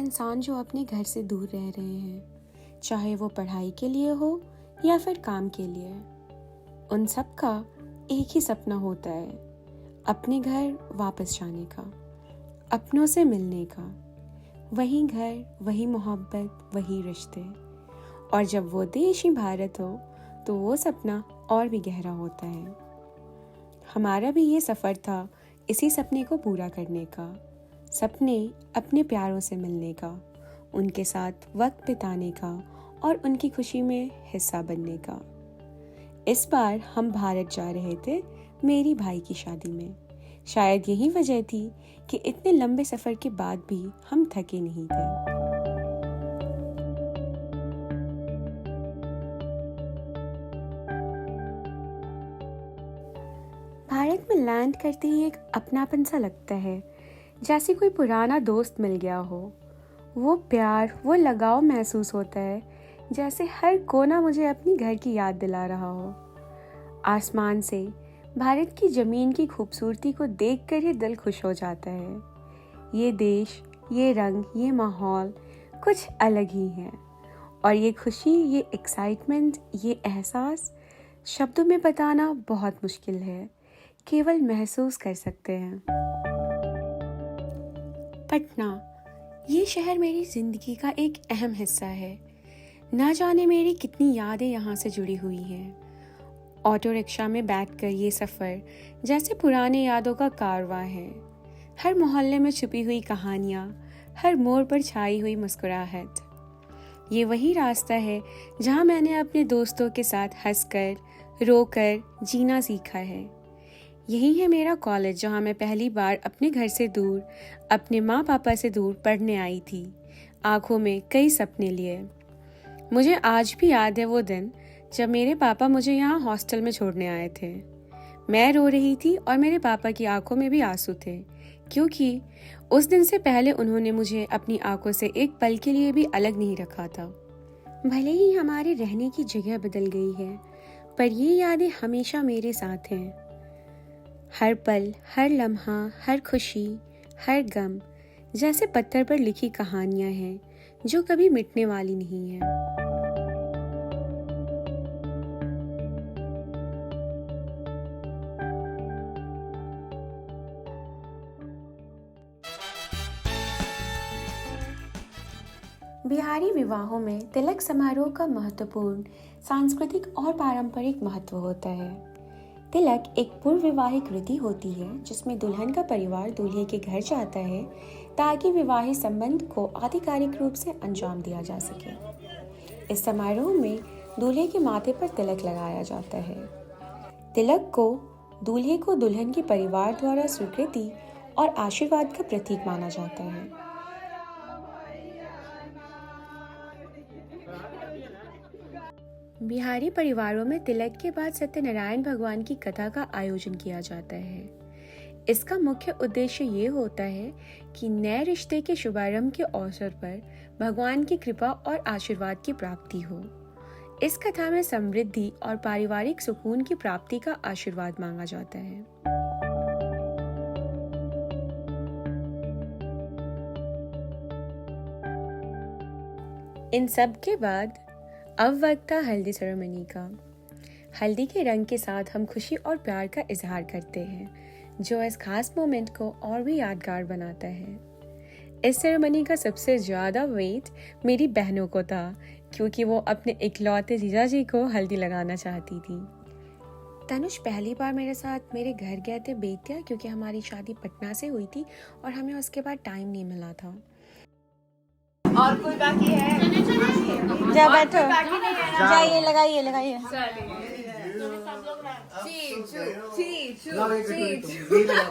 इंसान जो अपने घर से दूर रह रहे हैं, चाहे वो पढ़ाई के लिए हो या फिर काम के लिए, उन सब का एक ही सपना होता है, अपने घर वापस जाने का, अपनों से मिलने का। वही घर, वही मोहब्बत, वही रिश्ते। और जब वो देश ही भारत हो तो वो सपना और भी गहरा होता है। हमारा भी ये सफ़र था इसी सपने को पूरा करने का। सपने अपने प्यारों से मिलने का, उनके साथ वक्त बिताने का और उनकी खुशी में हिस्सा बनने का। इस बार हम भारत जा रहे थे मेरी भाई की शादी में। शायद यही वजह थी कि इतने लंबे सफ़र के बाद भी हम थके नहीं थे। भारत में लैंड करते ही एक अपनापन सा लगता है, जैसे कोई पुराना दोस्त मिल गया हो। वो प्यार, वो लगाव महसूस होता है, जैसे हर कोना मुझे अपनी घर की याद दिला रहा हो। आसमान से भारत की ज़मीन की खूबसूरती को देखकर ही दिल खुश हो जाता है। ये देश, ये रंग, ये माहौल कुछ अलग ही है। और ये खुशी, ये एक्साइटमेंट, ये एहसास शब्दों में बताना बहुत मुश्किल है, केवल महसूस कर सकते हैं। पटना, ये शहर मेरी ज़िंदगी का एक अहम हिस्सा है। ना जाने मेरी कितनी यादें यहाँ से जुड़ी हुई हैं। ऑटो रिक्शा में बैठकर ये सफ़र जैसे पुराने यादों का कारवां है। हर मोहल्ले में छुपी हुई कहानियाँ, हर मोड़ पर छाई हुई मुस्कुराहट। ये वही रास्ता है जहाँ मैंने अपने दोस्तों के साथ हंसकर, रोकर जीना सीखा है। यही है मेरा कॉलेज, जहाँ मैं पहली बार अपने घर से दूर, अपने माँ पापा से दूर पढ़ने आई थी, आंखों में कई सपने लिए। मुझे आज भी याद है वो दिन जब मेरे पापा मुझे यहाँ हॉस्टल में छोड़ने आए थे। मैं रो रही थी और मेरे पापा की आंखों में भी आंसू थे, क्योंकि उस दिन से पहले उन्होंने मुझे अपनी आंखों से एक पल के लिए भी अलग नहीं रखा था। भले ही हमारे रहने की जगह बदल गई है, पर ये यादें हमेशा मेरे साथ हैं। हर पल, हर लम्हा, हर खुशी, हर गम जैसे पत्थर पर लिखी कहानियां हैं जो कभी मिटने वाली नहीं हैं। बिहारी विवाहों में तिलक समारोह का महत्वपूर्ण सांस्कृतिक और पारंपरिक महत्व होता है। तिलक एक पूर्व विवाहिक रीति होती है जिसमें दुल्हन का परिवार दूल्हे के घर जाता है ताकि विवाहित संबंध को आधिकारिक रूप से अंजाम दिया जा सके। इस समारोह में दूल्हे के माथे पर तिलक लगाया जाता है। तिलक को दूल्हे को दुल्हन के परिवार द्वारा स्वीकृति और आशीर्वाद का प्रतीक माना जाता है। बिहारी परिवारों में तिलक के बाद सत्यनारायण भगवान की कथा का आयोजन किया जाता है। इसका मुख्य उद्देश्य ये होता है कि नए रिश्ते के शुभारंभ के अवसर पर भगवान की कृपा और आशीर्वाद की प्राप्ति हो। इस कथा में समृद्धि और पारिवारिक सुकून की प्राप्ति का आशीर्वाद मांगा जाता है। इन सब के बाद अब वक्त था हल्दी सेरेमनी का। हल्दी के रंग के साथ हम खुशी और प्यार का इजहार करते हैं, जो इस खास मोमेंट को और भी यादगार बनाता है। इस सेरेमनी का सबसे ज़्यादा वेट मेरी बहनों को था, क्योंकि वो अपने इकलौते जीजाजी को हल्दी लगाना चाहती थी। तनुष पहली बार मेरे साथ मेरे घर गए थे बेतिया, क्योंकि हमारी शादी पटना से हुई थी और हमें उसके बाद टाइम नहीं मिला था। और कोई बाकी है? जा बैठो, जाइए, लगाइए लगाइए।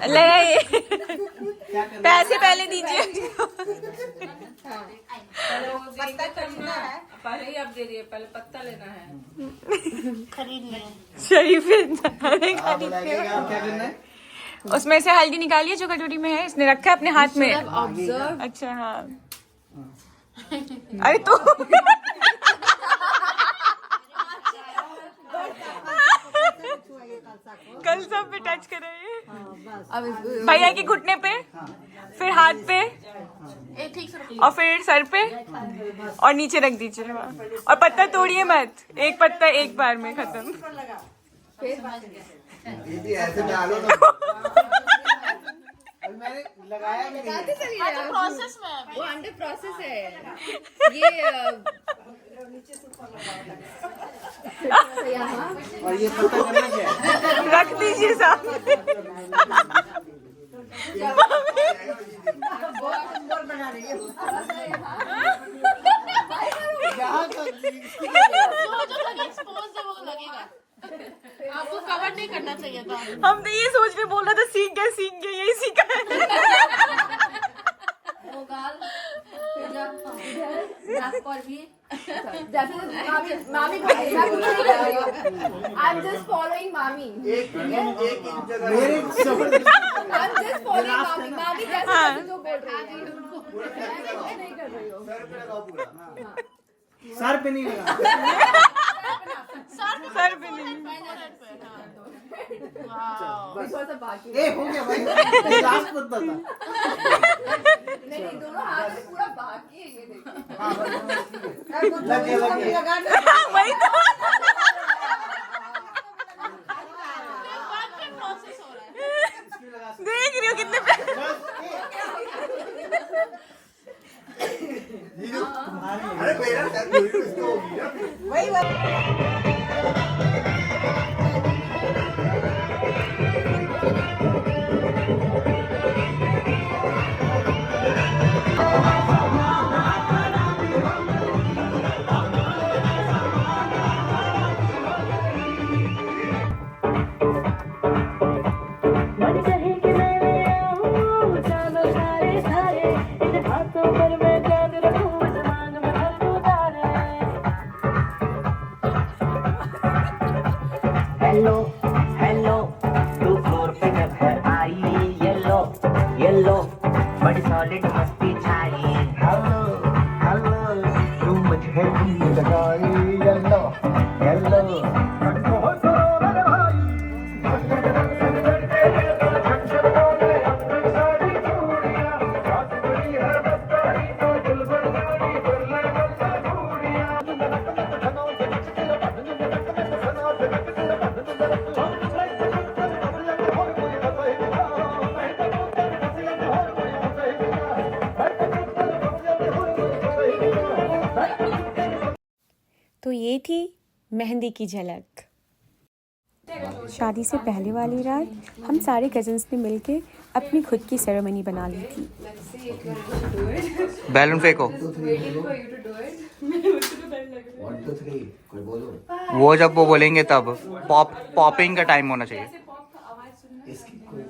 लगाइए, पैसे पहले दीजिए। पत्ता खरीदना है, पहले ही आप दे दिए, पहले पत्ता लेना है। खरीद लें। शरीफ उसमें से हल्दी निकालिए जो कटोरी में है, इसने रखा है अपने हाथ में। अच्छा हाँ, अरे तो कल सब पे टच करेंगे। भैया के घुटने पे, फिर हाथ पे। और फिर सर पे और नीचे रख दीजिए और पत्ता तोड़िए मत, एक पत्ता एक बार में खत्म। दीदी ऐसे डालो ना। अभी मैंने लगाया भी नहीं। प्रोसेस में वो अंडर प्रोसेस है ये और ये पता करना क्या है? रख दीजिए सामने। आपको कवर नहीं करना चाहिए था। हम तो ये सोच के बोल रहा था सीख गए यही सीखा है। I'm just following mommy. एक इंच जगह मेरे शब्द I'm just following mommy. mommy जैसे जो बोल रही है नहीं कर रही हो। सर पे लगाओ पूरा। सर पे नहीं लगा। सर पे नहीं। ए हो गया भाई। लास्ट पत्ता था। नहीं दोनों हाथ में पूरा बाकी है ये देखिए। लगे वही तो। देख रही हो कितने अरे मेरा सर इसको हो गया। वही हेलो हेलो तू फ्लोर पे जब घर आई येलो येलो बड़ी सॉलिड मस्ती छाई हेलो हेलो तू मुझे लगाई येलो येलो तो ये थी मेहंदी की झलक। शादी से पहले वाली रात हम सारे कजिन्स ने मिलके अपनी खुद की सेरेमनी बना ली थी। बैलून फेंको। 1 2 3 कोई बोलो। वो जब वो बोलेंगे तब पॉपिंग का टाइम होना चाहिए। इसकी कोई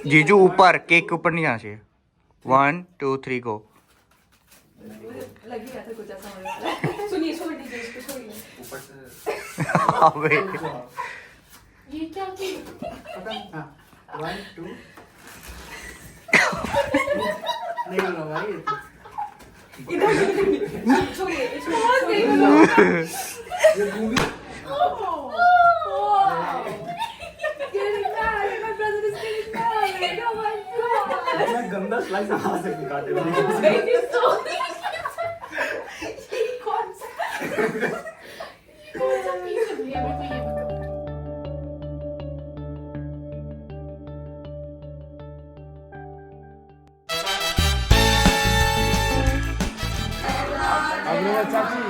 जीजू ऊपर, केक के ऊपर नहीं जाना चाहिए। 1 2 3 गो। सुनिए छोड़ दीजिए इसको छोड़िए। अबे ये क्या की 1 2 नहीं होगा भाई। छोड़िए छोड़िए गंदा स्लाइस हाथ से काटे। चाची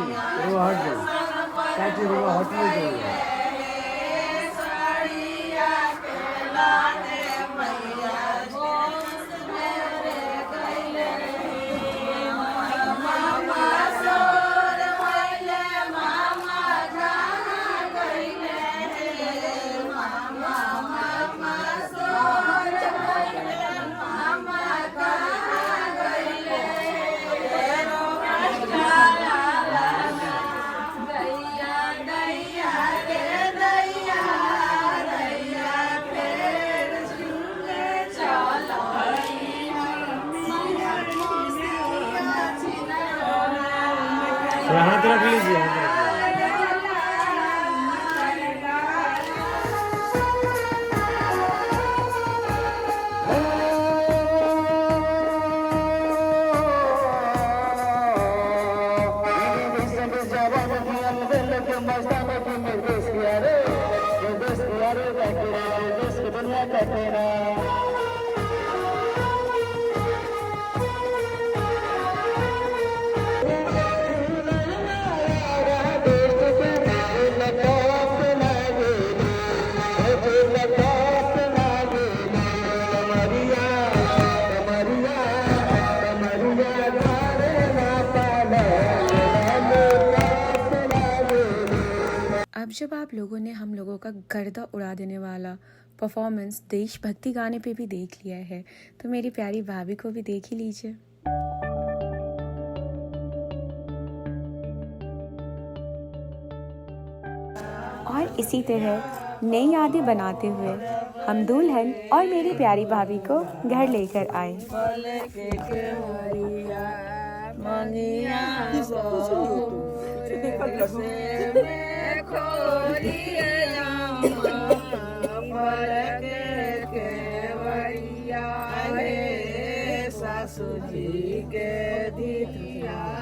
वो हट गई। चाची वो हट नहीं गई। हाथ रख लीजिए। जब आप लोगों ने हम लोगों का गर्दा उड़ा देने वाला परफॉर्मेंस देशभक्ति गाने पे भी देख लिया है, तो मेरी प्यारी भाभी को भी देख ही लीजिए। और इसी तरह नई यादें बनाते हुए हम दुल्हन और मेरी प्यारी भाभी को घर लेकर आए।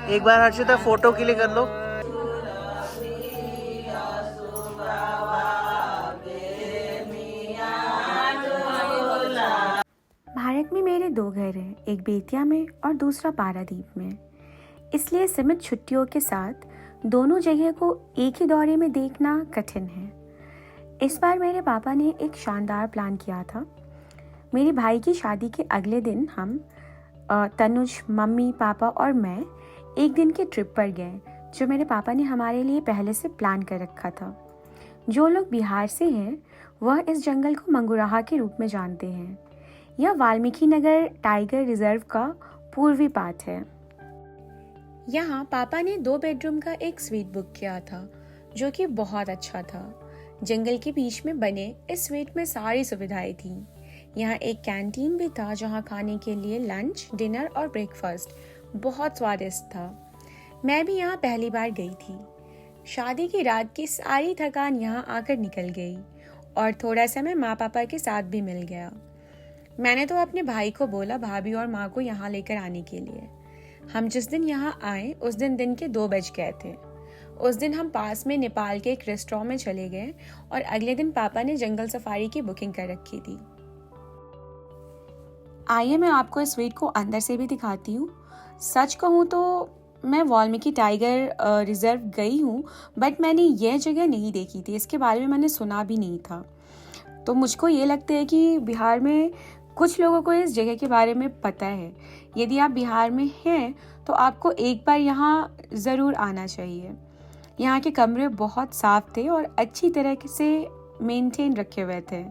एक बार हर्षिता फोटो के लिए कर लो। भारत में मेरे 2 घर हैं, एक बेतिया में और दूसरा पारादीप में। इसलिए सीमित छुट्टियों के साथ दोनों जगह को एक ही दौरे में देखना कठिन है। इस बार मेरे पापा ने एक शानदार प्लान किया था। मेरे भाई की शादी के अगले दिन हम तनुज, मम्मी, पापा और मैं एक दिन की ट्रिप पर गए, जो मेरे पापा ने हमारे लिए पहले से प्लान कर रखा था। जो लोग बिहार से हैं वह इस जंगल को मंगुराहा के रूप में जानते हैं। यह वाल्मीकि नगर टाइगर रिजर्व का पूर्वी पार्ट है। यहाँ पापा ने 2 बेडरूम का एक स्वीट बुक किया था, जो कि बहुत अच्छा था। जंगल के बीच में बने इस स्वीट में सारी सुविधाएं थी। यहाँ एक कैंटीन भी था, जहाँ खाने के लिए लंच, डिनर और ब्रेकफास्ट बहुत स्वादिष्ट था। मैं भी यहाँ पहली बार गई थी। शादी की रात की सारी थकान यहाँ आकर निकल गई और थोड़ा समय माँ पापा के साथ भी मिल गया। मैंने तो अपने भाई को बोला भाभी और माँ को यहाँ लेकर आने के लिए। हम जिस दिन यहाँ आए उस दिन के 2 बज गए थे। उस दिन हम पास में नेपाल के एक रेस्टोरेंट में चले गए और अगले दिन पापा ने जंगल सफारी की बुकिंग कर रखी थी। आइए मैं आपको इस स्वीट को अंदर से भी दिखाती हूँ। सच कहूँ तो मैं वाल्मीकि टाइगर रिजर्व गई हूँ, बट मैंने यह जगह नहीं देखी थी। इसके बारे में मैंने सुना भी नहीं था। तो मुझको ये लगता है कि बिहार में कुछ लोगों को इस जगह के बारे में पता है। यदि आप बिहार में हैं तो आपको एक बार यहाँ ज़रूर आना चाहिए। यहाँ के कमरे बहुत साफ थे और अच्छी तरह से मेंटेन रखे हुए थे,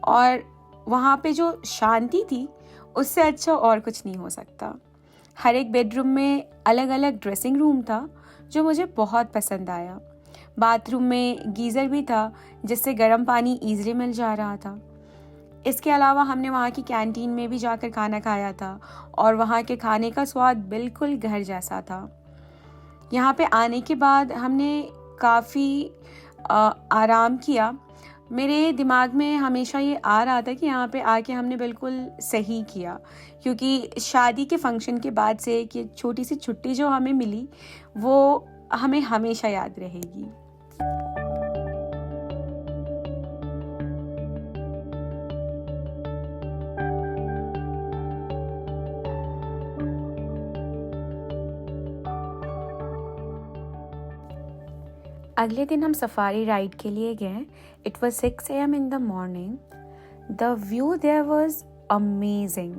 और वहाँ पे जो शांति थी उससे अच्छा और कुछ नहीं हो सकता। हर एक बेडरूम में अलग अलग ड्रेसिंग रूम था, जो मुझे बहुत पसंद आया। बाथरूम में गीज़र भी था, जिससे गर्म पानी ईजिली मिल जा रहा था। इसके अलावा हमने वहाँ की कैंटीन में भी जाकर खाना खाया था, और वहाँ के खाने का स्वाद बिल्कुल घर जैसा था। यहाँ पे आने के बाद हमने काफ़ी आराम किया। मेरे दिमाग में हमेशा ये आ रहा था कि यहाँ पे आके हमने बिल्कुल सही किया, क्योंकि शादी के फंक्शन के बाद से एक छोटी सी छुट्टी जो हमें मिली वो हमें हमेशा याद रहेगी। अगले दिन हम सफारी राइड के लिए गए। It was 6 a.m. in the morning. The view there was amazing.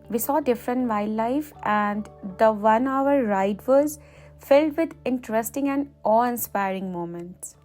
We saw different wildlife, and the 1-hour ride was filled with interesting and awe-inspiring moments.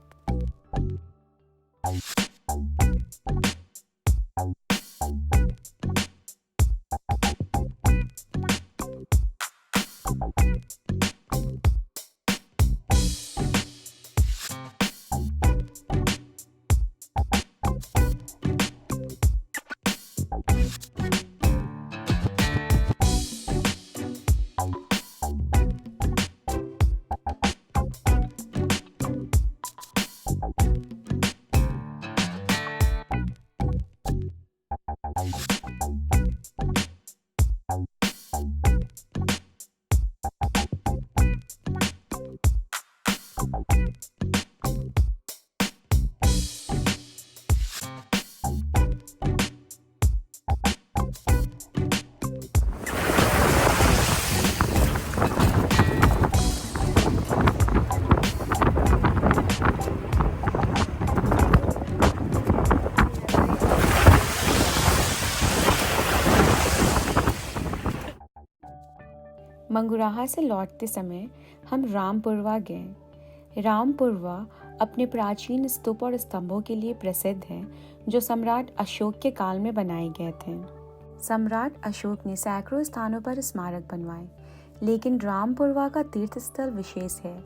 Manguraha से लौटते समय हम रामपुरवा गए। रामपुरवा अपने प्राचीन स्तूप और स्तंभों के लिए प्रसिद्ध है, जो सम्राट अशोक के काल में बनाए गए थे। सम्राट अशोक ने सैकड़ों स्थानों पर स्मारक बनवाए, लेकिन रामपुरवा का तीर्थ स्थल विशेष है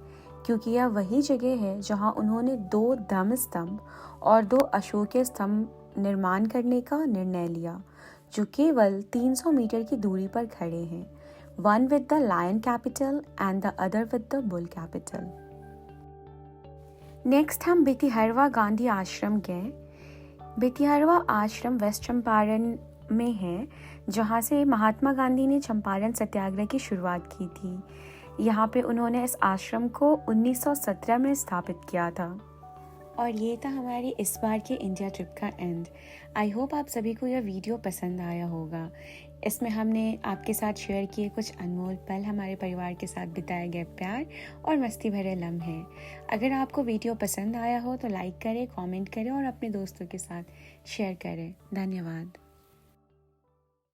क्योंकि यह वही जगह है जहां उन्होंने 2 धम्म स्तंभ और 2 अशोकीय स्तंभ निर्माण करने का निर्णय लिया, जो केवल 300 मीटर की दूरी पर खड़े हैं, one with the lion capital and the other with the bull capital. Next हम बेतिहरवा गांधी आश्रम गए। बेतिहरवा आश्रम वेस्ट चंपारण में है, जहाँ से महात्मा गांधी ने चंपारण सत्याग्रह की शुरुआत की थी। यहाँ पे उन्होंने इस आश्रम को 1917 में स्थापित किया था। और ये था हमारे इस बार के इंडिया ट्रिप का एंड। आई होप आप सभी को यह वीडियो पसंद आया होगा। इसमें हमने आपके साथ शेयर किए कुछ अनमोल पल, हमारे परिवार के साथ बिताए गए प्यार और मस्ती भरे लम्हे। अगर आपको वीडियो पसंद आया हो तो लाइक करें, कमेंट करें और अपने दोस्तों के साथ शेयर करें। धन्यवाद।